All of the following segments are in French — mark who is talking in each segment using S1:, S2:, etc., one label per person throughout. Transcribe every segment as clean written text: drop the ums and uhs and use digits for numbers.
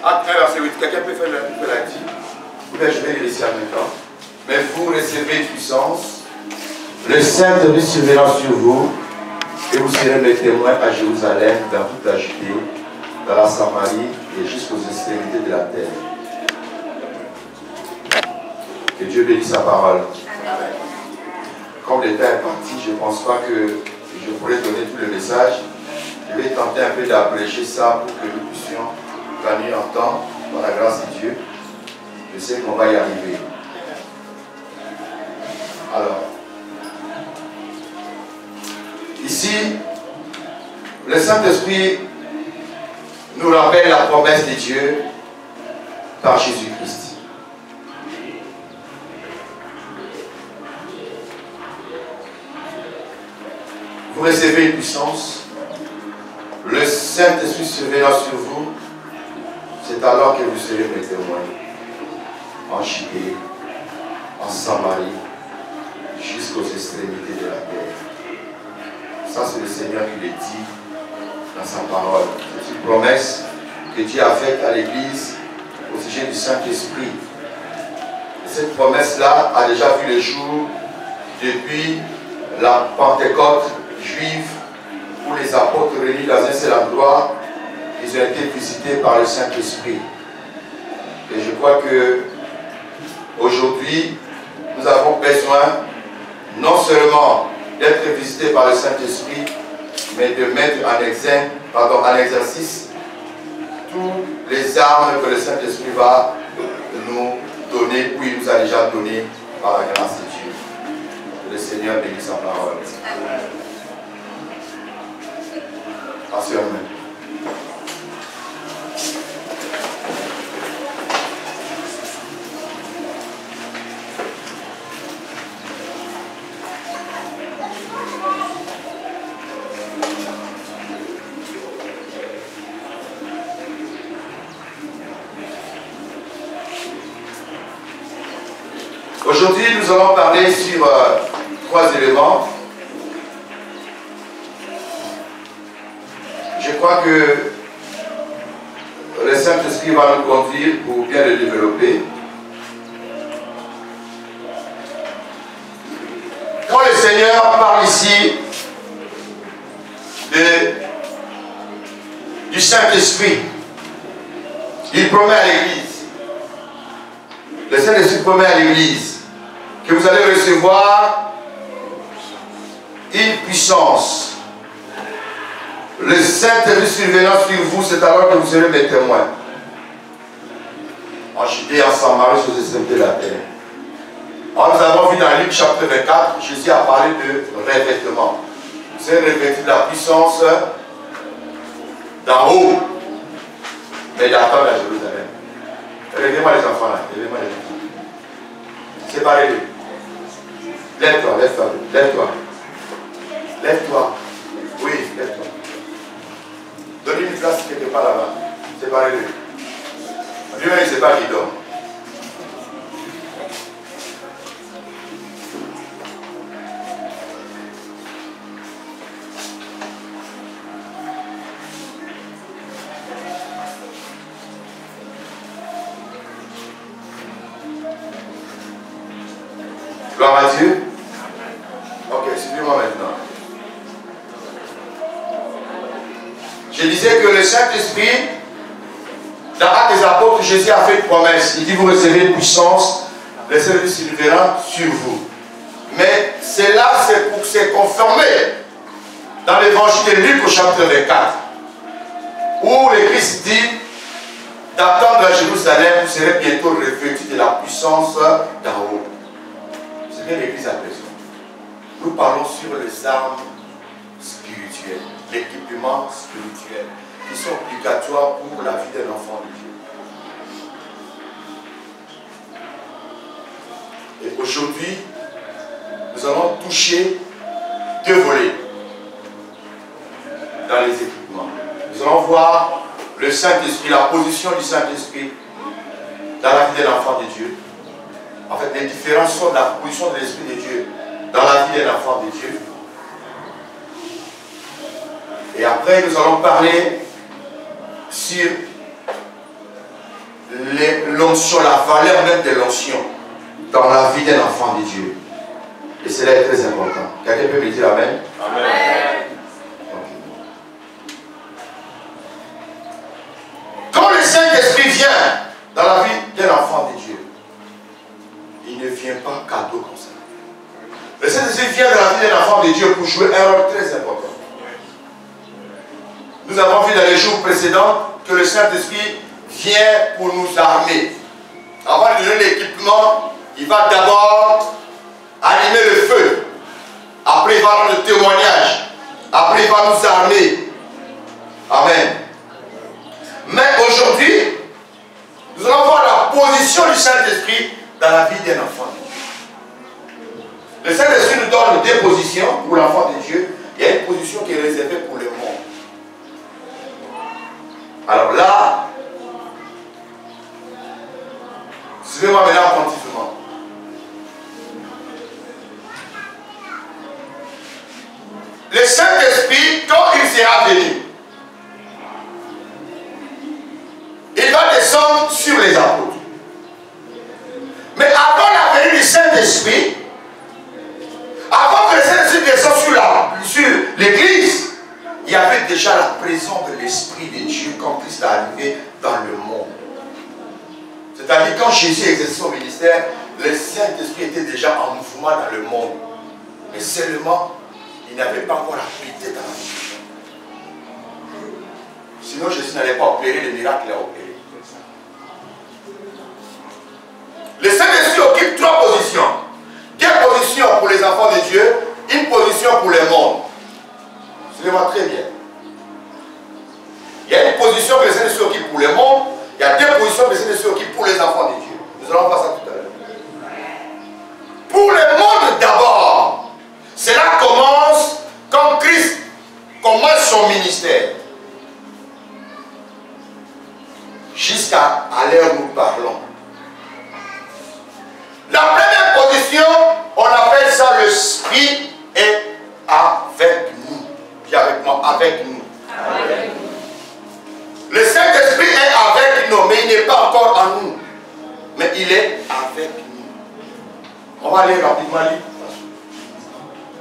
S1: Acte 1, verset 8. Quelqu'un peut faire la dit? Mais je vais le laisser en même temps. Mais vous recevez puissance. Le Saint-Esprit surveillera sur vous. Et vous serez mes témoins à Jérusalem, dans toute la Judée, dans la Samarie et jusqu'aux extrémités de la terre. Que Dieu bénisse sa parole. Comme le temps est parti, je ne pense pas que je pourrais donner tout le message. Je vais tenter un peu d'abréger ça pour que nous puissions gagner en temps, par la grâce de Dieu. Je sais qu'on va y arriver. Alors, ici, le Saint-Esprit nous rappelle la promesse de Dieu par Jésus-Christ. Vous recevez une puissance, le Saint-Esprit surveillera sur vous, c'est alors que vous serez mes témoins en Judée, en Samarie, jusqu'aux extrémités de la terre. Ça, c'est le Seigneur qui le dit dans sa parole. C'est une promesse que Dieu a faite à l'Église au sujet du Saint-Esprit. Et cette promesse-là a déjà vu le jour depuis la Pentecôte juive, où les apôtres réunis dans un seul endroit, ils ont été visités par le Saint-Esprit. Et je crois que aujourd'hui, nous avons besoin non seulement d'être visités par le Saint-Esprit, mais de mettre en exercice toutes les armes que le Saint-Esprit va nous donner, ou il nous a déjà donné par la grâce de Dieu. Que le Seigneur bénisse sa parole. Pasteur. Aujourd'hui, nous allons parler sur 3 éléments. Je crois que le Saint-Esprit va nous conduire pour bien le développer. Quand le Seigneur parle ici du Saint-Esprit, il promet à l'Église, le Saint-Esprit promet à l'Église que vous allez recevoir une puissance. Le Saint-Esprit surveillant sur vous, c'est alors que vous serez mes témoins. En Judée, en Samarie, sur les extrémités de la terre. Alors, nous avons vu dans Luc chapitre 24, Jésus a parlé de revêtement. Vous êtes revêtu de la puissance d'en haut, mais d'attendre à Jérusalem. Regardez-moi les enfants là, regardez-moi les enfants. Séparez-les. Lève-toi, lève-toi, lève-toi. Lève-toi. Oui, lève-toi. Donnez une place quelque part là-bas. Séparez-les. Lui-même, il ne sait pas qui dort. Gloire à Dieu. Ok, suivez-moi maintenant. Je disais que le Saint-Esprit, dans Actes des Apôtres, Jésus a fait une promesse. Il dit, vous recevez une puissance, le Saint-Esprit surveillera sur vous. Mais cela, c'est pour se conformer dans l'évangile de Luc au chapitre 24, où le Christ dit, d'attendre à Jérusalem, vous serez bientôt revêtus de la puissance d'en haut. C'est ce que l'Église a besoin. Nous parlons sur les armes spirituelles, l'équipement spirituel, qui sont obligatoires pour la vie d'un enfant de Dieu. Et aujourd'hui, nous allons toucher 2 volets dans les équipements. Nous allons voir le Saint-Esprit, la position du Saint-Esprit dans la vie d'un enfant de Dieu. En fait, les différences sont de la position de l'Esprit de Dieu dans la vie d'un enfant de Dieu. Et après, nous allons parler sur l'onction, la valeur même de l'onction dans la vie d'un enfant de Dieu. Et cela est très important. Quelqu'un peut me dire amen? Amen. Quand le Saint-Esprit vient dans la vie d'un enfant de Dieu, il ne vient pas cadeau comme ça. Le Saint-Esprit vient dans la vie d'un enfant de Dieu pour jouer un rôle très important. Nous avons vu dans les jours précédents que le Saint-Esprit vient pour nous armer. Avant de donner l'équipement, il va d'abord allumer le feu. Après, il va rendre le témoignage. Après, il va nous armer. Amen. Mais aujourd'hui, nous allons voir la position du Saint-Esprit dans la vie d'un enfant de Dieu. Le Saint-Esprit nous donne deux positions pour l'enfant de Dieu. Il y a une position qui est réservée pour le monde. Alors là, suivez-moi maintenant attentivement. Le Saint-Esprit, quand il sera venu, il va descendre sur les apôtres. Mais avant la venue du Saint-Esprit, avant que le Saint-Esprit descende sur l'église, il y avait déjà la présence de l'Esprit de Dieu quand Christ est arrivé dans le monde. C'est-à-dire quand Jésus exerçait son ministère, le Saint-Esprit était déjà en mouvement dans le monde. Mais seulement, il n'avait pas encore habité dans la vie. Sinon, Jésus n'allait pas opérer les miracles qu'il a opérés. Le Saint-Esprit occupe trois positions. Deux positions pour les enfants de Dieu, une position pour le monde. Suivez-moi très bien. Il y a une position que le Saint-Esprit occupe pour le monde, il y a deux positions que le Saint-Esprit occupe pour les enfants de Dieu. Nous allons voir ça tout à l'heure. Pour le monde d'abord, cela commence quand Christ commence son ministère. Jusqu'à l'heure où nous parlons. La première position, on appelle ça l'Esprit est avec nous. Dis avec moi, avec nous. Avec nous. Le Saint-Esprit est avec nous, mais il n'est pas encore en nous. Mais il est avec nous. On va aller rapidement lire.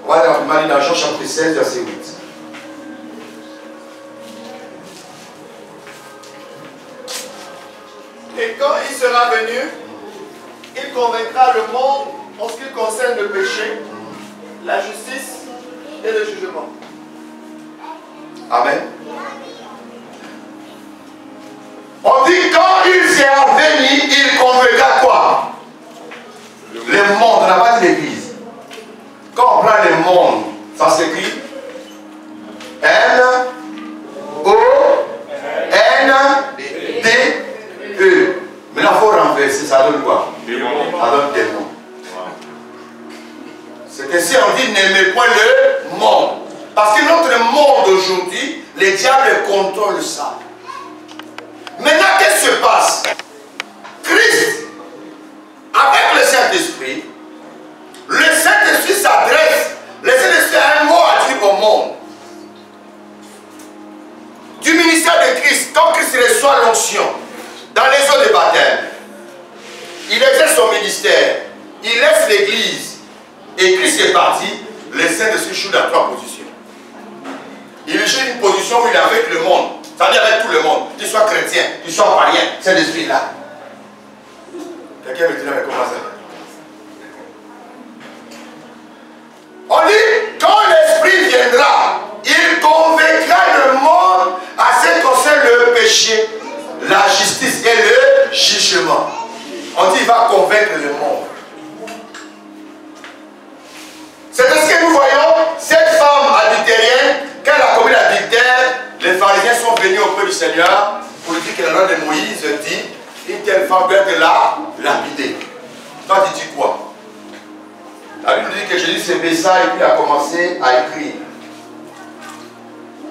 S1: On va aller rapidement lire dans Jean chapitre 16, verset 8.
S2: Et quand il sera venu, il convaincra le monde en ce qui concerne le péché, la justice et le jugement.
S1: Amen. On dit quand il sera venu, il convaincra quoi? Le monde, on n'a pas dit l'église. Quand on prend le monde, ça s'écrit M-O-N-D-E. Maintenant, il faut renverser, ça donne quoi? Ça donne démon. C'est ainsi on dit n'aimez point le monde. Parce que notre monde aujourd'hui, les diables contrôlent ça. Maintenant, qu'est-ce qui se passe? Christ, avec le Saint-Esprit, le Saint-Esprit s'adresse, le Saint-Esprit a un mot à dire au monde. Du ministère de Christ, quand Christ reçoit l'onction, dans les eaux de baptême, il exerce son ministère, il laisse l'église, et Christ est parti, le Saint-Esprit joue dans trois positions. Il joue une position où il est avec le monde, c'est-à-dire avec tout le monde, qu'il soit chrétien, qu'il soit païen, Saint-Esprit là. Quelqu'un me dit là, mais comment ça? On dit, quand l'Esprit viendra, il convaincra le monde à ce qui concerne le péché, la justice et le jugement. On dit, il va convaincre le monde. C'est parce que nous voyons cette femme adultérienne, quand elle a commis l'adultère, les pharisiens sont venus auprès du Seigneur pour lui dire que la loi de Moïse dit une telle femme doit être là, lapidée. Toi, tu dis quoi? La Bible dit que Jésus s'est baissé et puis a commencé à écrire.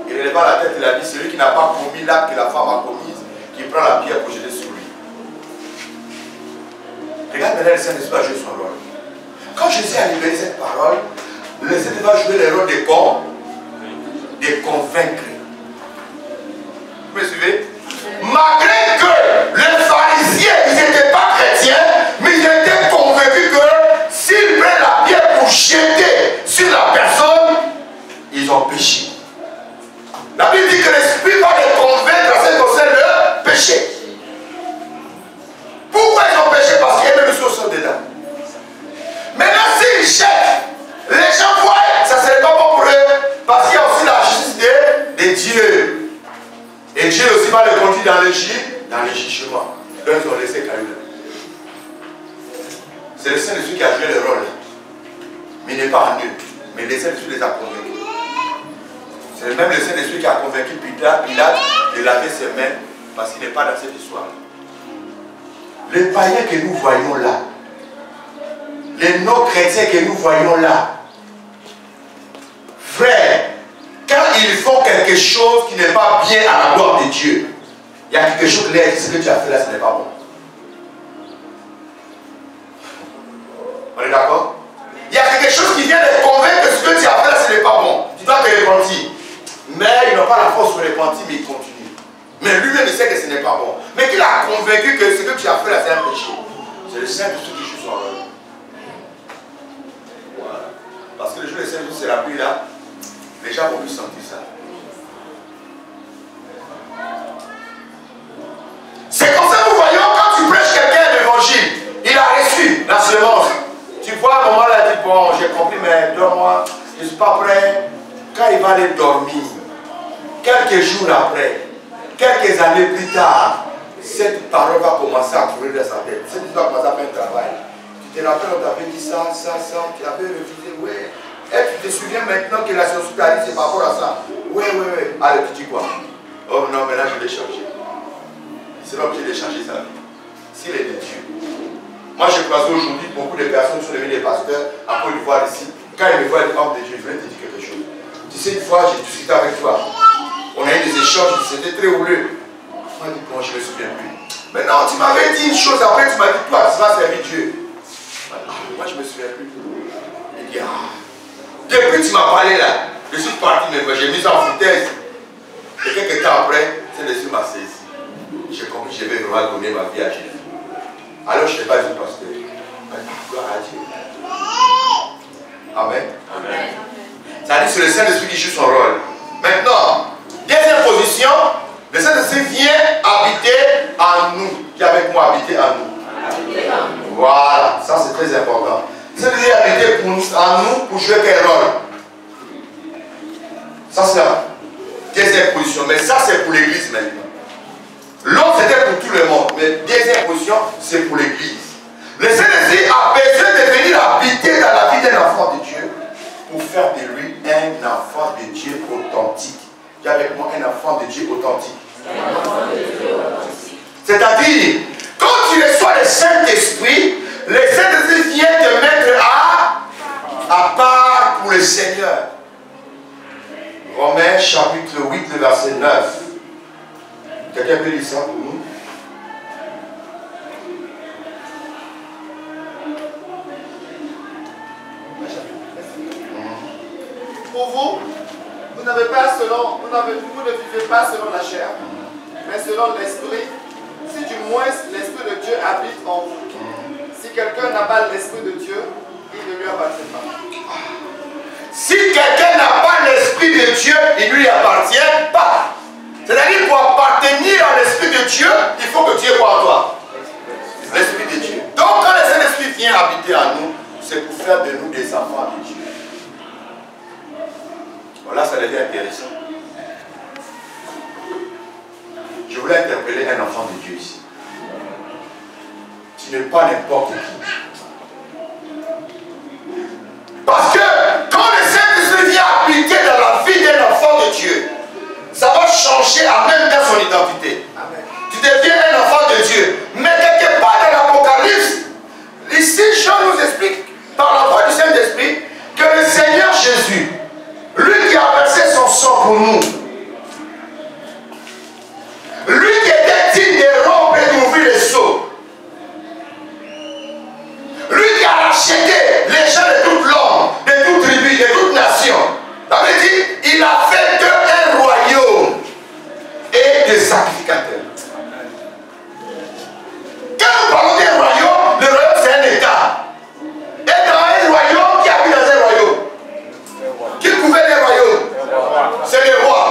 S1: Il releva la tête et il a dit celui qui n'a pas commis l'acte que la femme a commise, qui prend la pierre pour jeter sur lui. Regarde maintenant le Saint-Esprit a joué son rôle. Quand Jésus a libéré cette parole, le Saint-Esprit va jouer le rôle de convaincre. Vous me suivez? Malgré que les pharisiens La Bible dit que l'Esprit va les convaincre en ce qui concerne le péché. Pourquoi ils ont péché? Parce qu'il y a même une chose dedans. Maintenant, s'ils jettent, les gens voient, ça ne serait pas bon pour eux. Parce qu'il y a aussi la justice de Dieu. Et Dieu aussi va les conduire dans le jugement. Donc ils ont laissé cailler. C'est le Saint-Esprit qui a joué le rôle. Mais il n'est pas en eux. Mais le Saint-Esprit les a convaincus. C'est même le Saint-Esprit qui a convaincu Pilate de laver ses mains parce qu'il n'est pas dans cette histoire. Les païens que nous voyons là, les non-chrétiens que nous voyons là, frères, quand ils font quelque chose qui n'est pas bien à la gloire de Dieu, il y a quelque chose qui leur dit ce que tu as fait là, ce n'est pas bon. On est d'accord? Il y a quelque chose qui vient de convaincre que ce que tu as fait là, ce n'est pas bon. Tu dois te repentir. Mais ils n'ont pas la force de se repentir, mais ils continuent. Mais lui-même, il sait que ce n'est pas bon. Mais qu'il a convaincu que ce que tu as fait là, c'est un péché. C'est le Saint-Esprit qui joue son rôle. Voilà. Parce que le jour du Saint-Esprit, c'est la pluie là. Les gens vont plus sentir ça. C'est comme ça que nous voyons quand tu prêches quelqu'un l'évangile. Il a reçu la semence. Tu vois, à un moment là, il dit, bon, j'ai compris, mais donne-moi, je ne suis pas prêt. Quand il va aller dormir, quelques jours après, quelques années plus tard, cette parole va commencer à courir dans sa tête. Cette histoire va commencer à faire un travail. Tu te rappelles, on t'avait dit ça, tu avais refusé, ouais. Et tu te souviens maintenant que la société c'est par rapport à ça. Ouais. Allez, tu dis quoi? Oh non, mais là je l'ai changé. C'est l'homme qui l'a changé sa vie. S'il est de Dieu. Moi j'ai croisé aujourd'hui beaucoup de personnes qui sont devenues des pasteurs à Côte d'Ivoire ici. Quand ils me voient les hommes de Dieu, je voulais te dire quelque chose. Tu sais, une fois j'ai discuté avec toi. On a eu des échanges, c'était très houleux. Moi, je dis, bon, je ne me souviens plus. Mais non, tu m'avais dit une chose, après tu m'as dit, toi, tu vas servir Dieu. Moi, je ne me souviens plus. Il dit, depuis que tu m'as parlé là, je suis parti, mais j'ai mis ça en foutaise. Et quelques temps après, Saint-Esprit m'a saisi. J'ai compris que je vais vraiment donner ma vie à Jésus. Alors, je ne sais pas du pasteur. Gloire à Dieu. Amen. Amen. Ça dit, c'est le Saint-Esprit qui joue son rôle. Maintenant, deuxième position, le Saint-Esprit vient habiter en nous. Qui avec moi habiter en nous? Voilà, ça c'est très important. Le Saint-Esprit vient habiter en nous pour jouer quel rôle? Ça c'est la deuxième position, mais ça c'est pour l'église maintenant. L'autre c'était pour tout le monde, mais deuxième position c'est pour l'église. Le Saint-Esprit a besoin de venir habiter dans la vie d'un enfant de Dieu pour faire de lui un enfant de Dieu authentique. Qui avec moi un enfant de Dieu authentique. C'est-à-dire, quand tu reçois le Saint-Esprit vient te mettre à part pour le Seigneur. Romains chapitre 8, le verset 9. Quelqu'un peut lire ça pour nous?
S2: Pour vous, vous ne vivez pas selon la chair, mais selon l'esprit, si du moins l'esprit de Dieu habite en vous. Si quelqu'un n'a pas l'esprit de Dieu, il ne lui appartient pas.
S1: Si quelqu'un n'a pas l'esprit de Dieu, il ne lui appartient pas. C'est-à-dire pour appartenir à l'esprit de Dieu, il faut que Dieu soit en toi. L'esprit de Dieu. Donc quand le Saint-Esprit vient habiter en nous, c'est pour faire de nous des enfants de Dieu. Voilà, ça devient intéressant. Je voulais interpeller un enfant de Dieu ici. Tu n'es pas n'importe qui. Parce que quand le Saint-Esprit vient habiter dans la vie d'un enfant de Dieu, ça va changer à même dans son identité. Amen. Tu deviens un enfant de Dieu. Mais quelque part dans l'Apocalypse, ici Jean nous explique par la voix du Saint-Esprit que le Seigneur Jésus, lui qui a versé son sang pour nous, lui qui était digne de rompre et d'ouvrir les sceaux, lui qui a racheté les gens de toute langue, de toute tribu, de toute nation, ça veut dire il a fait d'eux un royaume et des sacrificateurs. Quand nous parlons d'un royaume, le royaume c'est un État. Et dans un royaume, qui habite dans un royaume? Qui gouverne un royaume? C'est le roi.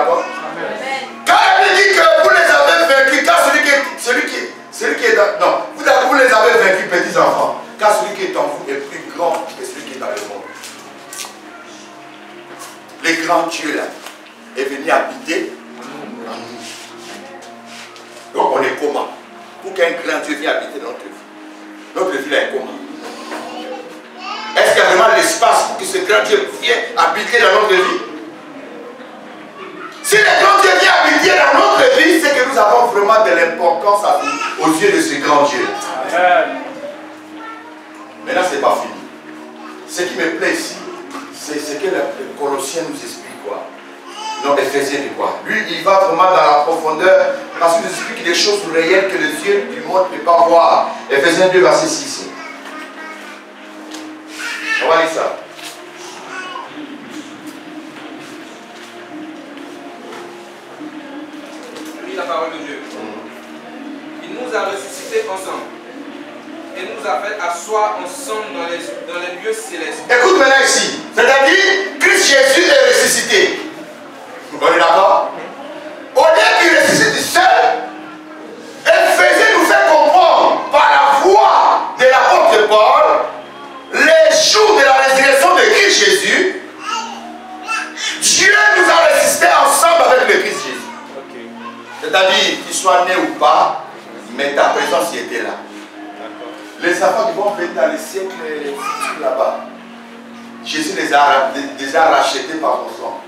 S1: d'accord? Quand il dit que vous les avez vaincus, car celui qui est dans... Non, vous les avez vaincus, petits enfants, car celui qui est en vous est plus grand que celui qui est dans le monde. Le grand Dieu là est venu habiter en nous. Donc on est comment? Pour qu'un grand Dieu vienne habiter dans notre vie. Notre vie là est comment? Est-ce qu'il y a vraiment l'espace pour que ce grand Dieu vienne habiter dans notre vie? Si le grand Dieu vient habiter dans notre vie, c'est que nous avons vraiment de l'importance aux yeux de ce grand Dieu. Maintenant, ce n'est pas fini. Ce qui me plaît ici, c'est ce que le Colossien nous explique quoi. Non, Éphésiens dit quoi? Lui, il va vraiment dans la profondeur parce qu'il nous explique des choses réelles que les yeux du monde ne peuvent pas voir. Éphésiens 2, verset 6. On va lire ça.
S3: La parole de Dieu. Il nous a ressuscités ensemble et nous a fait asseoir ensemble dans les lieux célestes.
S1: Écoute maintenant ici, c'est-à-dire Christ Jésus est ressuscité. On est d'accord? Au lieu qu'il ressuscite seul, Éphésiens nous fait comprendre par la voix de l'apôtre Paul les jours de la résurrection de Christ Jésus. Dieu nous a ressuscités ensemble avec le Christ Jésus. C'est-à-dire qu'il soit né ou pas, mais ta présence y était là. Les enfants qui vont venir dans les siècles là-bas, Jésus les a rachetés par son sang.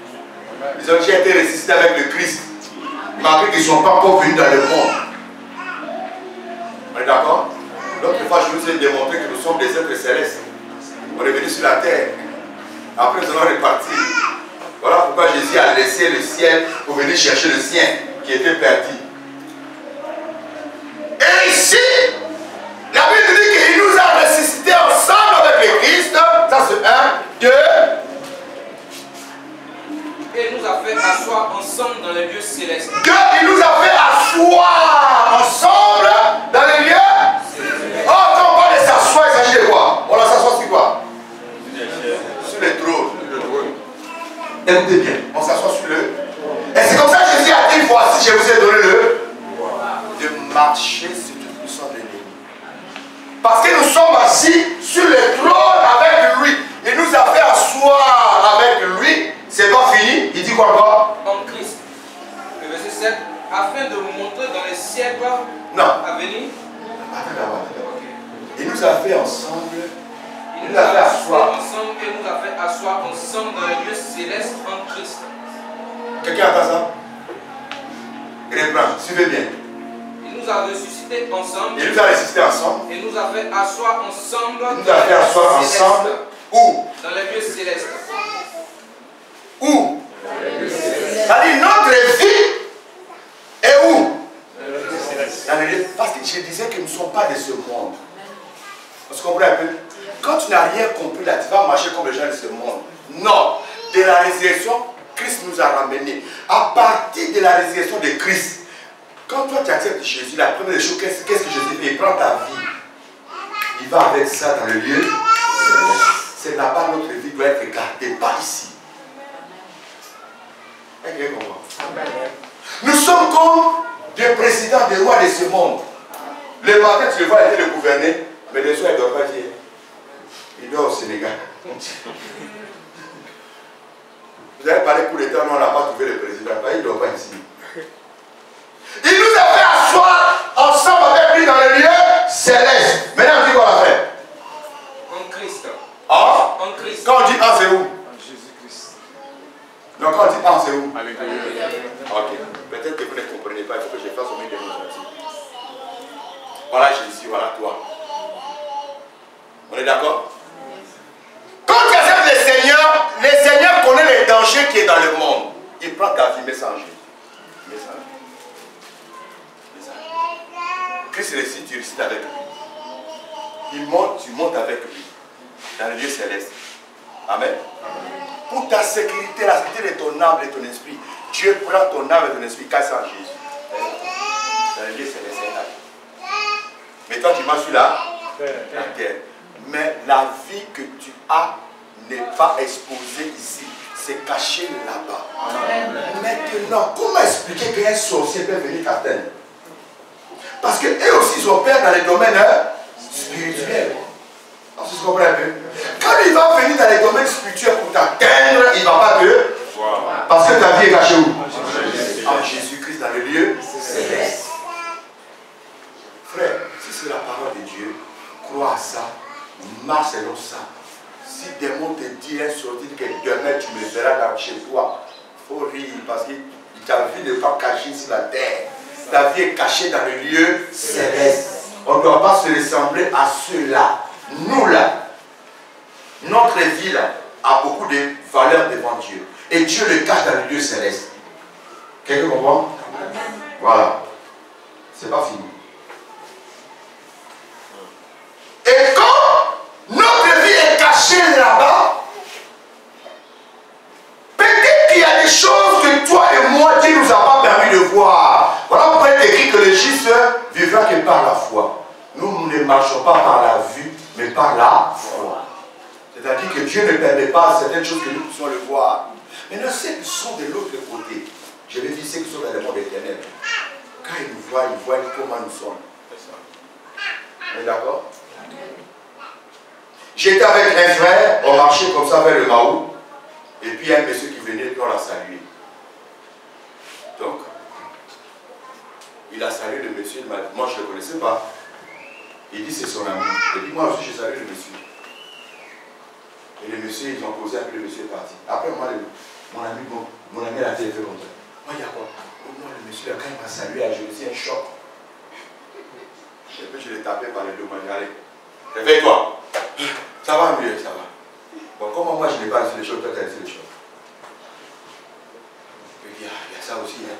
S1: Ils ont déjà été ressuscités avec le Christ, malgré qu'ils ne sont pas encore venus dans le monde. On est d'accord? L'autre fois, je vous ai démontré que nous sommes des êtres célestes. On est venus sur la terre. Après, nous allons repartir. Voilà pourquoi Jésus a laissé le ciel pour venir chercher le sien qui était perdu. Et ici, la Bible dit qu'il nous a ressuscités ensemble avec le Christ. Ça c'est 1, 2.
S3: Et nous a fait asseoir ensemble dans les lieux célestes.
S1: 2, il nous a fait asseoir ensemble dans les lieux célestes. Oh, quand on parle de s'asseoir, il s'agit de quoi? On va s'asseoir sur quoi? Sur les trônes. Écoutez bien, on s'assoit sur le... Et c'est comme ça que Jésus a dit, voici, je vous ai donné le... de marcher sur toute puissance de l'ennemi. Parce que nous sommes assis sur le trône avec lui. Il nous a fait asseoir avec lui. C'est pas fini. Il dit quoi encore?
S3: En Christ. Le verset 7. Afin de montrer dans les siècles à venir.
S1: Attends. Il nous a fait ensemble.
S3: Il nous a fait asseoir ensemble et nous a fait asseoir ensemble dans les lieux célestes en Christ.
S1: Quelqu'un attend ça? Reprends, suivez bien.
S3: Il nous a ressuscités ensemble.
S1: Il nous a ressuscités ensemble.
S3: Et nous a fait asseoir ensemble.
S1: Il nous a fait asseoir ensemble. Où?
S3: Dans les lieux célestes.
S1: Où? C'est-à-dire notre vie est où? Dans les lieux. Parce que je disais que nous ne sommes pas de ce monde. On se comprend un peu? Quand tu n'as rien compris là, tu vas marcher comme les gens de ce monde. Non. De la résurrection, Christ nous a ramenés. À partir de la résurrection de Christ, quand toi tu acceptes Jésus, la première chose, qu'est-ce que Jésus fait? Il prend ta vie. Il va avec ça dans le lieu. C'est là-bas notre vie doit être gardée, pas ici. Nous sommes comme des présidents, des rois de ce monde. Le matin, tu le vois, il était le gouverner, mais le soir, il ne doit pas dire. Il dort au Sénégal. Vous avez parlé pour l'État, on n'a pas trouvé le président. Il ne dort pas ici. Il nous a fait asseoir ensemble avec lui dans les lieux célestes. Maintenant, on dit qu'on l'a fait.
S3: En Christ.
S1: Ah?
S3: En Christ.
S1: Quand on dit un, c'est où?
S3: En Jésus-Christ.
S1: Donc quand on dit un, c'est où?
S3: Avec Dieu.
S1: Ok. Peut-être que vous ne comprenez pas, il faut que je fasse au milieu de démonstration. Voilà Jésus, voilà toi. On est d'accord? Quand tu acceptes le Seigneur connaît les dangers qui est dans le monde. Il prend ta vie, mais sans Jésus. Mais sans Jésus. Christ récite, tu récites avec lui. Il monte, tu montes avec lui. Dans le lieu céleste. Amen. Pour ta sécurité, la sécurité de ton âme et de ton esprit, Dieu prend ton âme et ton esprit, casse en Jésus. Dans le lieu céleste. Mais toi, tu marches sur la terre. Mais la vie que tu as n'est pas exposée ici. c'est caché là-bas. Maintenant, comment expliquer qu'un sorcier peut venir t'atteindre? Parce qu'eux aussi, ils opèrent dans les domaines spirituels. Vous comprenez un peu? Quand il va venir dans les domaines spirituels pour t'atteindre, il ne va pas te... Parce que ta vie est cachée où? En Jésus-Christ, dans le lieu céleste. Frère, si c'est la parole de Dieu, crois à ça, marche selon ça. Si des mots te disent un sorti que demain tu me verras chez toi, il faut rire parce que ta vie n'est pas cachée sur la terre. Ta vie est cachée dans le lieu céleste. On ne doit pas se ressembler à ceux-là. Nous là, notre vie là, a beaucoup de valeur devant Dieu. Et Dieu le cache dans le lieu céleste. Quelqu'un comprend? Voilà. C'est pas fini. Et quand notre vie est cachée là-bas, peut-être qu'il y a des choses que toi et moi, Dieu ne nous a pas permis de voir. Voilà pourquoi il est écrit que le juste vivra que par la foi. Nous ne marchons pas par la vue, mais par la foi. C'est-à-dire que Dieu ne permet pas certaines choses que nous puissions le voir. Maintenant, ceux qui sont de l'autre côté, je vais dire ceux qui sont dans le monde éternel, quand ils nous voient, ils voient comment nous sommes. On est d'accord? J'étais avec un frère, on marchait comme ça vers le Mahou, et puis il y a un monsieur qui venait, on l'a salué. Donc, il a salué le monsieur, moi je ne le connaissais pas. Il dit c'est son ami. Et puis moi aussi j'ai salué le monsieur. Et le monsieur, ils ont posé un peu, le monsieur est parti. Après moi, mon ami a fait comme ça. Moi il y a quoi? Moi le monsieur, quand il m'a salué, j'ai aussi un choc. Et puis je l'ai tapé par le dos, moi j'ai dit, allez, réveille-toi. Ça va mieux, ça va. Bon, comment moi je n'ai pas reçu les choses, toi tu as reçu les choses. Il y a ça aussi. Hein.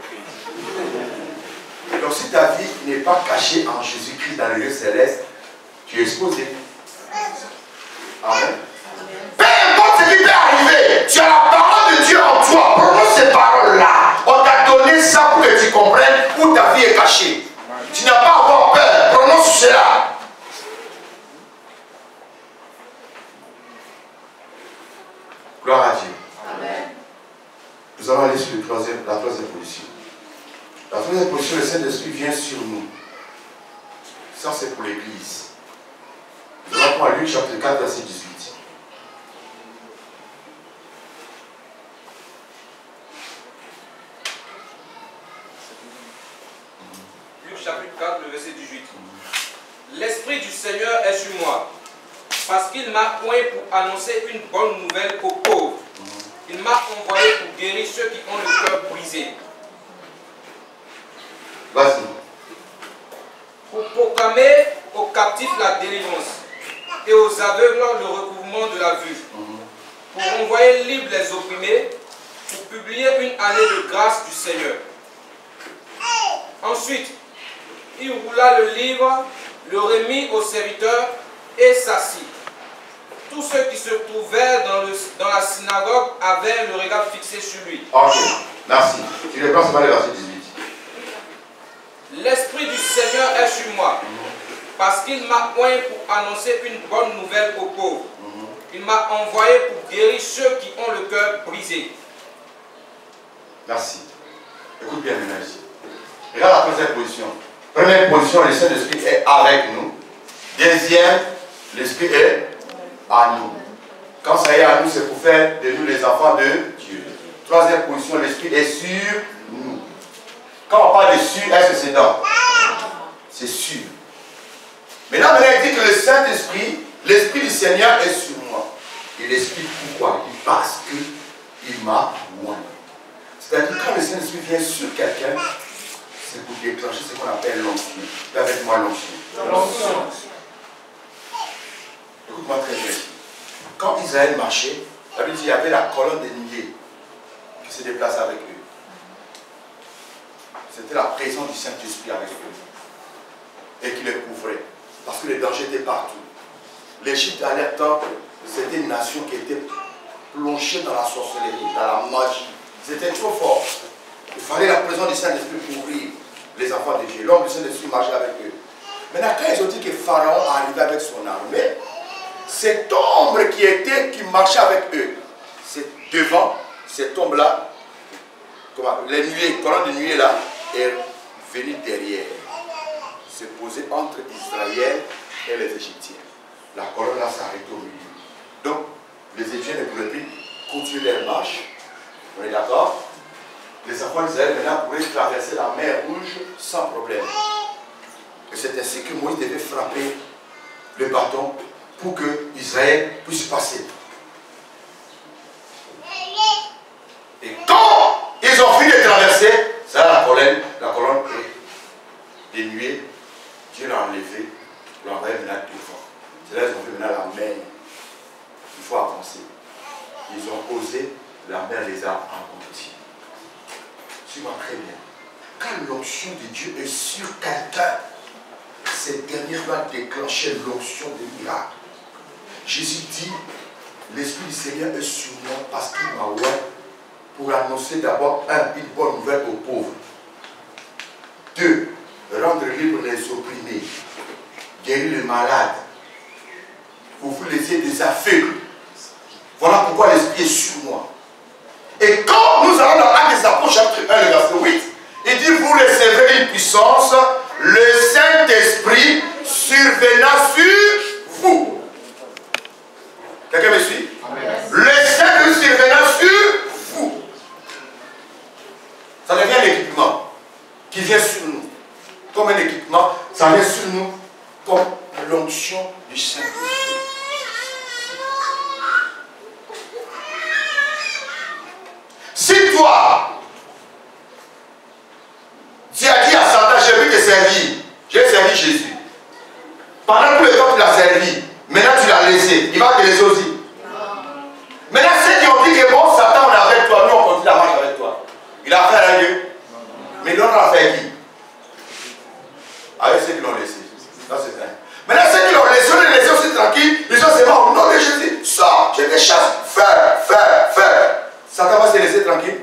S1: Donc si ta vie n'est pas cachée en Jésus-Christ dans le lieu céleste, tu es exposé. Amen. Peu importe ce qui peut arriver, tu as la parole de Dieu en toi. Prononce ces paroles-là. On t'a donné ça pour que tu comprennes où ta vie est cachée. Tu n'as pas à avoir peur. Prononce cela. Gloire à Dieu. Amen. Nous allons aller sur la troisième position. La troisième position, le Saint-Esprit vient sur nous. Ça, c'est pour l'Église. Nous allons prendre Luc chapitre 4, verset 18.
S3: Luc chapitre 4, le verset 18. L'Esprit du Seigneur est sur moi, parce qu'il m'a oint pour annoncer une bonne nouvelle aux pauvres. Il m'a envoyé pour guérir ceux qui ont le cœur brisé.
S1: Vas-y.
S3: Pour proclamer aux captifs la délivrance et aux aveugles le recouvrement de la vue. Pour envoyer libres les opprimés, pour publier une année de grâce du Seigneur. Ensuite, il roula le livre, le remit aux serviteurs et s'assit. Tous ceux qui se trouvaient dans la synagogue avaient le regard fixé sur lui.
S1: Ok, merci. Tu reprends seulement le verset 18.
S3: L'Esprit du Seigneur est sur moi, parce qu'il m'a oint pour annoncer une bonne nouvelle aux pauvres. Il m'a envoyé pour guérir ceux qui ont le cœur brisé.
S1: Merci. Écoute bien maintenant ici. Regarde la troisième position. Première position, le Saint-Esprit est avec nous. Deuxième, l'Esprit est à nous. Quand ça est à nous, c'est pour faire de nous les enfants de Dieu. Troisième position, l'Esprit est sur nous. Quand on parle de sur, est-ce que c'est dans? C'est sûr. Maintenant, il dit que le Saint-Esprit, l'Esprit du Seigneur est sur moi. Il explique pourquoi. Il dit parce qu'il m'a oint. C'est-à-dire quand le Saint-Esprit vient sur quelqu'un, c'est pour déclencher ce qu'on appelle l'onction. Avec moi l'onction. Écoute-moi très bien. Quand Israël marchait, la Bible dit qu'il y avait la colonne des nuées qui se déplaçait avec eux. C'était la présence du Saint-Esprit avec eux. Et qui les couvrait. Parce que les dangers étaient partout. L'Égypte, à l'époque, c'était une nation qui était plongée dans la sorcellerie, dans la magie. C'était trop fort. Il fallait la présence du Saint-Esprit pour ouvrir les enfants de Dieu. L'homme du Saint-Esprit marchait avec eux. Maintenant, quand ils ont dit que Pharaon arrivait avec son armée, cette ombre qui marchait avec eux, c'est devant, cet homme-là, les nuées, colonne de nuée là, est venu derrière, se poser entre Israël et les Égyptiens. La colonne là s'arrête au milieu. Donc, les Égyptiens ne pouvaient plus continuer leur marche. On est d'accord? Les enfants d'Israël maintenant pouvaient traverser la mer Rouge sans problème. Et c'est ainsi que Moïse devait frapper le bâton pour que Israël puisse passer. Et quand ils ont fini de traverser, ça la colonne est dénuée. Dieu l'a enlevé, l'a envoyé maintenant devant. C'est là qu'ils ont fait maintenant la mer. Il faut avancer. Ils ont osé, la mer les a engloutis. Suis-moi très bien. Quand l'onction de Dieu est sur quelqu'un, cette dernière doit déclencher l'onction de miracle. Jésus dit, l'Esprit du Seigneur est sur moi parce qu'il m'a ouvert pour annoncer d'abord une bonne nouvelle aux pauvres. 2. Rendre libre les opprimés. Guérir les malades. Pour vous laisser des aveugles. Voilà pourquoi l'Esprit est sur moi. Et quand nous allons dans Actes des Apôtres, chapitre 1, le verset 8, il dit, vous recevrez une puissance, le Saint-Esprit survenant sur vous. Quelqu'un me suit? Amen. Le Saint-Esprit survenant sur vous. Ça devient un équipement qui vient sur nous. Comme un équipement, ça vient sur nous comme l'onction du Saint-Esprit. Si toi, tu as dit à Satan, j'ai vu te servir, j'ai servi Jésus. Pendant tout le temps, tu l'as servi. Maintenant, tu l'as laissé. Il va te laisser aussi. Maintenant, ceux qui ont dit que bon, Satan, on est avec toi, nous, on continue la marche avec toi. Il a affaire à Dieu. Mais l'autre a fait qui? Avec ceux qui l'ont laissé. Ça, c'est vrai. Maintenant, ceux qui l'ont laissé, on les laisse aussi tranquilles. Ils sont seulement au nom de Jésus. Sors, je te chasse. Fais. Satan va se laisser tranquille.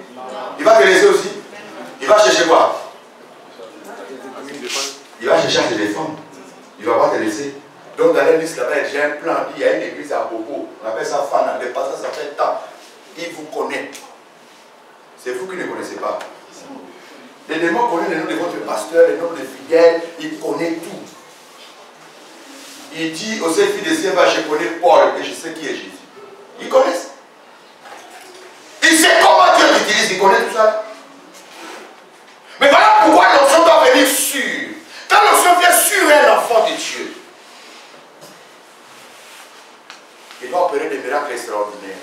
S1: Il va te laisser aussi. Il va chercher quoi? Il va chercher à se défendre. Il ne va pas te laisser. Donc dans la liste là-bas, j'ai un plan. Il y a une église à Bobo. On appelle ça Fana. Le pasteur, ça fait tant. Il vous connaît. C'est vous qui ne connaissez pas. Les démons connaissent le nom de votre pasteur, le nom de fidèles. Il connaît tout. Il dit aux filles de Séva, je connais Paul et je sais qui est Jésus. Ils connaissent. Il sait comment Dieu l'utilise. Il connaît tout ça. Mais voilà pourquoi l'onction doit venir sur. Quand l'onction vient sur un enfant de Dieu, il va opérer des miracles extraordinaires.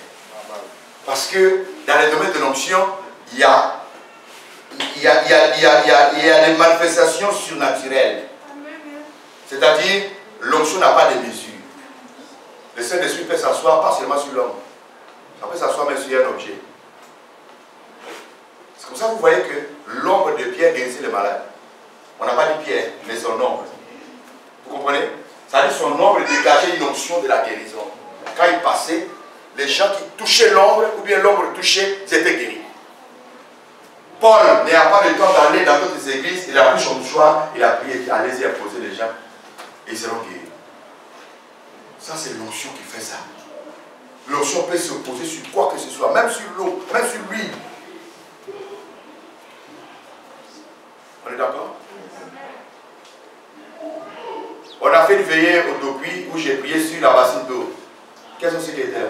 S1: Parce que dans le domaine de l'onction, il y a des manifestations surnaturelles. C'est-à-dire, l'onction n'a pas de mesure. Le Saint-Esprit peut s'asseoir pas seulement sur l'homme. Ça peut s'asseoir même sur un objet. C'est comme ça que vous voyez que l'ombre de Pierre guérissait les malades. On n'a pas dit Pierre, mais son ombre. Vous comprenez? Ça dit son ombre dégageait une onction de la guérison. Quand il passait, les gens qui touchaient l'ombre, ou bien l'ombre touchait, c'était guéri. Paul n'a pas le temps d'aller dans d'autres églises, il a pris son mouchoir, il a prié, allez-y imposer les gens, et ils seront guéris. Ça, c'est l'onction qui fait ça. L'onction peut se poser sur quoi que ce soit, même sur l'eau, même sur l'huile. On est d'accord? On a fait une veillée au Dokui où j'ai prié sur la bassine d'eau. Quels sont ceux qui étaient là?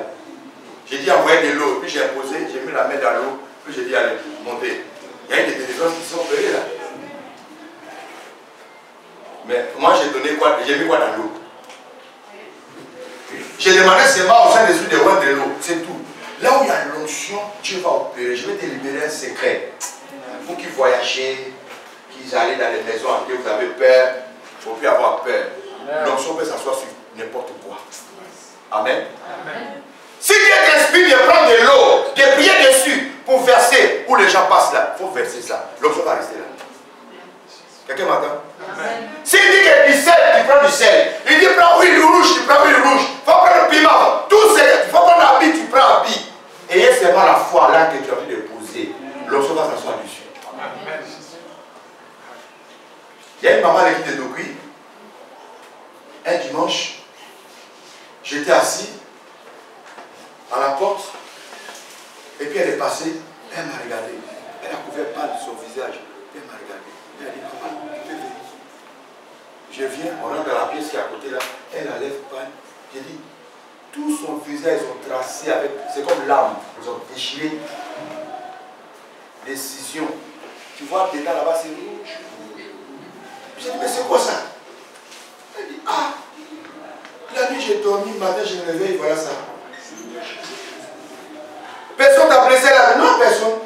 S1: J'ai dit envoyer de l'eau, puis j'ai imposé, j'ai mis la main dans l'eau, puis j'ai dit allez, montez. Il y a des délivrances qui sont opérées là. Mais moi j'ai donné quoi? J'ai mis quoi dans l'eau? J'ai demandé seulement au Saint-Esprit de voir de l'eau, c'est tout. Là où il y a l'onction, Dieu va opérer. Je vais te libérer un secret. Vous qui voyagez, qui allez dans les maisons en qui vous avez peur, il ne faut plus avoir peur. L'onction peut s'asseoir sur n'importe quoi. Amen. Amen. Si Dieu t'inspire de prendre de l'eau, de prier dessus pour verser, où les gens passent là, il faut verser ça. L'onction va rester là. Quelqu'un m'entend? S'il dit que du sel, tu prends du sel. Il dit prends huile rouge, tu prends huile rouge. Il faut prendre le piment. Tout c'est, il faut prendre l'habit, tu prends l'habit. Et il y a seulement la foi là que tu as envie de poser. L'onction va s'asseoir dessus. Amen. Il y a une maman à l'église de Dokui. Un dimanche, j'étais assis à la porte et puis elle est passée, elle m'a regardé. Elle a couvert pas son visage. Elle m'a regardé. Elle a dit, papa, tu peux venir. Je viens, on rentre dans la pièce qui est à côté là. Elle enlève pas. J'ai dit, tout son visage, ils ont tracé avec, c'est comme l'âme. Ils ont déchiré des scissions. Tu vois, dedans là-bas, c'est rouge. J'ai dit, mais c'est quoi ça? Elle dit, ah, la nuit j'ai dormi, le matin je me réveille, voilà ça. Personne t'a blessé là? Non, personne.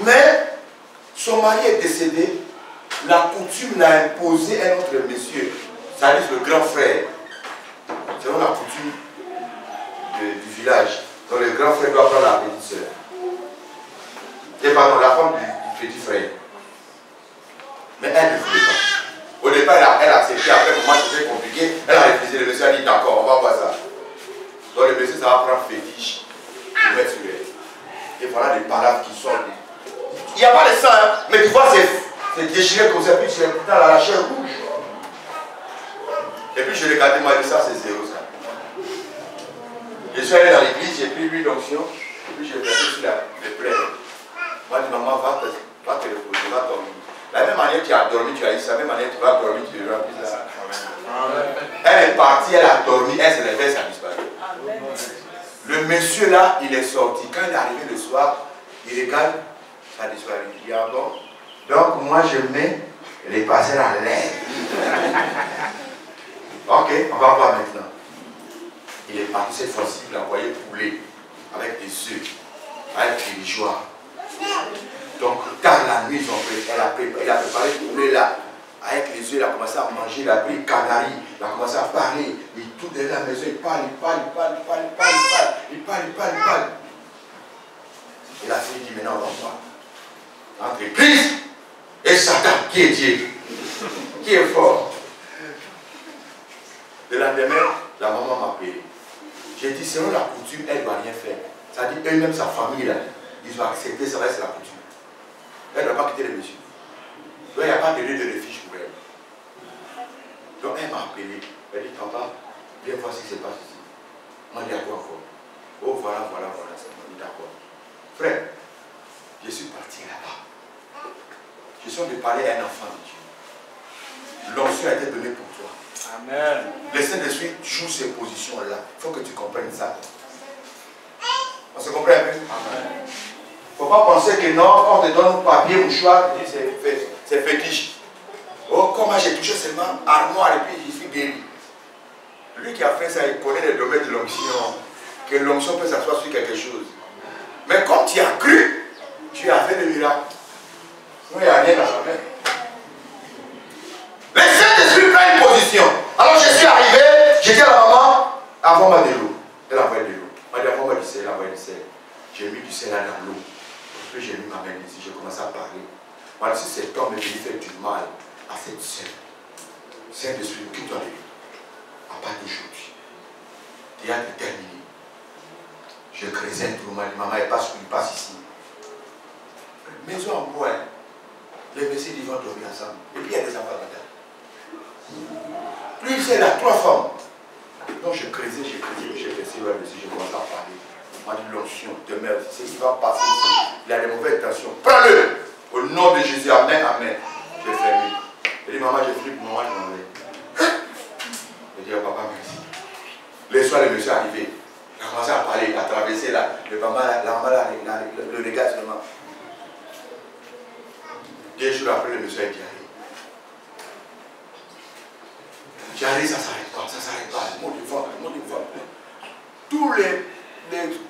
S1: Mais son mari est décédé. La coutume l'a imposé un autre monsieur, ça dit le grand frère. Selon la coutume du village. Donc le grand frère doit prendre la petite soeur. Et pardon, la femme du petit frère. Mais elle ne voulait pas. Au départ, elle a accepté. Après, le moment c'était compliqué. Elle a refusé. Le monsieur a dit d'accord, on va voir ça. Donc le monsieur, ça va prendre fétiche pour mettre sur elle. Et voilà les parades qui sortent. Il n'y a pas de sang, hein, mais tu vois, c'est déchiré comme ça. Puis c'est dans la chair rouge. Et puis je regardais, moi, ça c'est zéro ça. Je suis allé dans l'église, j'ai pris l'huile d'onction, et puis j'ai versé sur les plaies. Moi, je dis, maman, va te reposer, va dormir. La même manière que tu as dormi, tu as dit ça, la même manière que tu vas dormir, tu verras plus ça. Elle est partie, elle a dormi, elle s'est levée, ça a disparu. Le monsieur là, il est sorti. Quand il est arrivé le soir, il regarde, ça a disparu. Il dit, ah bon? Donc moi, je mets les passeurs à l'air. Ok, on va voir maintenant. Il est parti cette fois-ci, il a envoyé poulet avec des œufs, avec des joies. Donc, tard la nuit, il a préparé le poulet là. Avec les œufs, il a commencé à manger, il a pris canari, il a commencé à parler. Il tout derrière la maison, il parle. Il a fini, dit maintenant on va voir. Entre Christ et Satan, qui est Dieu? Qui est fort? Le lendemain, la maman m'a appelé. J'ai dit, selon la coutume, elle ne doit rien faire. Ça dit, elle-même, sa famille, là, ils ont accepté, ça reste la coutume. Elle ne doit pas quitter les messieurs. Donc, il n'y a pas de lieu de refuge pour elle. Donc, elle m'a appelé. Elle dit, papa, viens voir ce qui se passe ici. Moi, je dis, à quoi encore? Oh, voilà, ça m'a dit, d'accord. Frère, je suis parti là-bas. Je suis en train de parler à un enfant de Dieu. L'onction a été donnée pour toi. Amen. Le Saint-Esprit joue ces positions-là. Il faut que tu comprennes ça. On se comprend un peu? Amen. Il ne faut pas penser que non, quand on te donne un papier, mouchoir, c'est fétiche. Oh, comment j'ai touché seulement armoire et puis je suis guéri. Lui qui a fait ça, il connaît le domaine de l'onction. Que l'onction peut s'asseoir sur quelque chose. Mais comme tu as cru, tu as fait le miracle. Sinon, il n'y a rien dans sa main. Le Saint-Esprit prend une position. Alors je suis arrivé, j'ai dit à la maman, envoie-moi de l'eau. Elle a envoyé de l'eau. Elle m'a dit, envoie-moi du sel, elle a envoyé du sel. J'ai mis du sel là dans l'eau. Puis j'ai mis ma main ici, j'ai commencé à parler. Voilà, si cet homme est venu faire du mal à cette sœur, Saint-Esprit, occupe-toi de lui. À part d'aujourd'hui. Tu as déterminé. Je creusais un trou, maman, elle passe ici. Maison en bois, hein. Les messieurs ils vont dormir ensemble. Et puis il y a des enfants là-dedans. Lui, c'est là, 3 femmes. Donc je creusais, j'ai fait là-dessus, j'ai commencé à parler. On m'a dit l'onction, demain, c'est ce qui va passer ici. Il a des mauvaises intentions. Prends-le! Au nom de Jésus, amen, amen. J'ai fermé. J'ai dit, maman, j'ai flippé, maman, je m'en vais. J'ai dit, oh, papa, merci. Le soir, le monsieur est arrivé. Il a commencé à parler, il a traversé là. Le maman, le regard seulement. 2 jours après, le monsieur est diarrhée. Diarrhée, ça ne s'arrête pas, ça ne s'arrête pas. Le mot du ventre. Tous les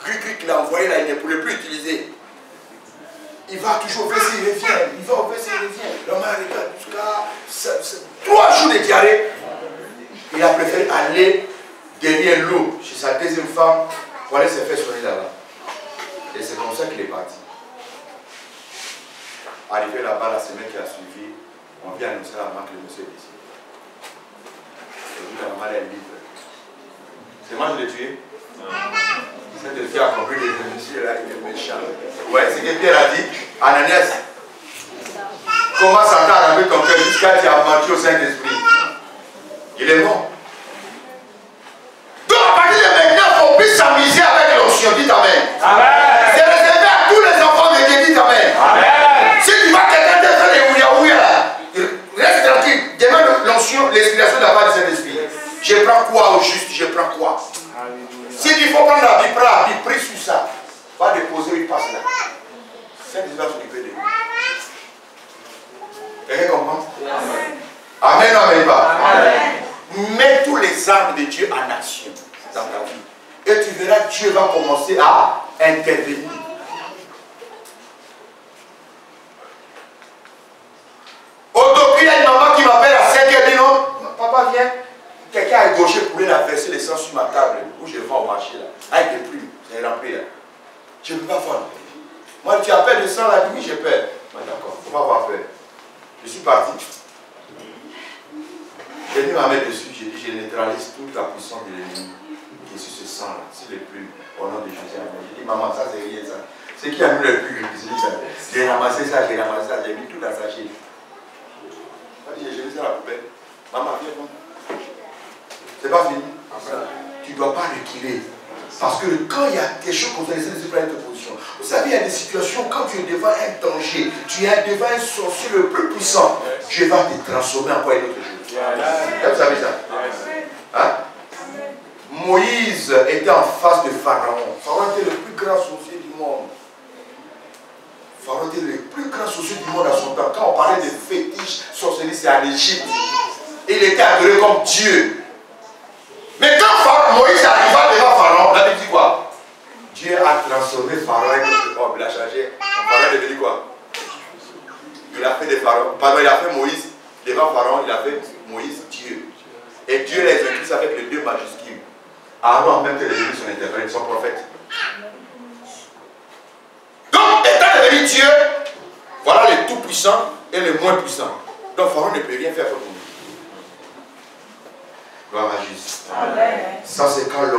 S1: gris qu'il a envoyés là, il ne pouvait plus utiliser. Il va toujours au WC, il revient. Il va au WC, il revient. L'homme regarde jusqu'à 3 jours de diarrhée. Il a préféré aller derrière l'eau chez sa deuxième femme pour aller se faire soigner là-bas. Et c'est comme ça qu'il est parti. Arrivé là-bas la semaine qui a suivi, on vient annoncer à la maman que le monsieur est ici. Et lui, la maman est libre. C'est moi qui l'ai tué? C'est de faire accomplir les monsieur là, il est méchant. Ouais, c'est que Pierre a dit, Ananias, comment Satan a rempli ton cœur jusqu'à tu as menti au Saint-Esprit? Il est mort. Donc à partir de maintenant, on puisse s'amuser avec l'onction. Dites amen. Amen. l'inspiration de la part du Saint-Esprit. Je prends quoi au juste? Je prends quoi? Si il faut prendre la Bible, prends la Bible, prie sur ça. Va déposer une passe là. Saint-Esprit va s'occuper de lui. Quelqu'un comprend? Amen, amen, pas. Mets tous les armes de Dieu en action dans ta vie. Et tu verras que Dieu va commencer à intervenir. Aujourd'hui, il y a une maman qui m'appelle à 5h, dit non, papa viens. Quelqu'un a égauché pour la verser le sang sur ma table où je vais au marché là. Avec des plumes, c'est rempli là. Je ne peux pas faire. Moi, tu appelles le sang là, oui, j'ai peur. D'accord, il ne faut pas avoir peur. Je suis parti. J'ai mis ma main dessus, j'ai dit, je neutralise toute la puissance de l'ennemi qui est sur ce sang là, sur les plumes, au nom de Jésus. J'ai dit, maman, ça c'est rien ça. C'est qui a mis les plumes? J'ai ramassé ça, j'ai mis tout dans sa chaise. J'ai jeté ça à la poubelle. Maman, viens moi. C'est pas fini. Tu ne dois pas reculer. Parce que quand il y a quelque chose comme ça, les Saints prennent de position. Vous savez, il y a des situations, quand tu es devant un danger, tu es devant un sorcier le plus puissant, Dieu va te transformer en quoi une autre chose. Vous savez ça? Hein? Moïse était en face de Pharaon. Pharaon était le plus grand sorcier du monde. Pharaon était le plus grand sorcier du monde à son temps. Quand on parlait de fétiche, sorcellerie, c'est en Égypte. Il était adoré comme Dieu. Mais quand Moïse arriva devant Pharaon, il a dit quoi? Dieu a transformé Pharaon en autre homme. Il a changé. Pharaon est devenu quoi? Il a fait de Pharaon. Pardon, il a fait Moïse devant Pharaon, il a fait Moïse Dieu. Et Dieu les a tous avec les deux majuscules. Aaron, même que les ennemis sont interprètes, son prophète. Donc, étant devenu Dieu, voilà le tout-puissant et le moins puissant. Donc, Pharaon ne peut rien faire pour nous. Gloire à Jésus. Ça, c'est quand l'homme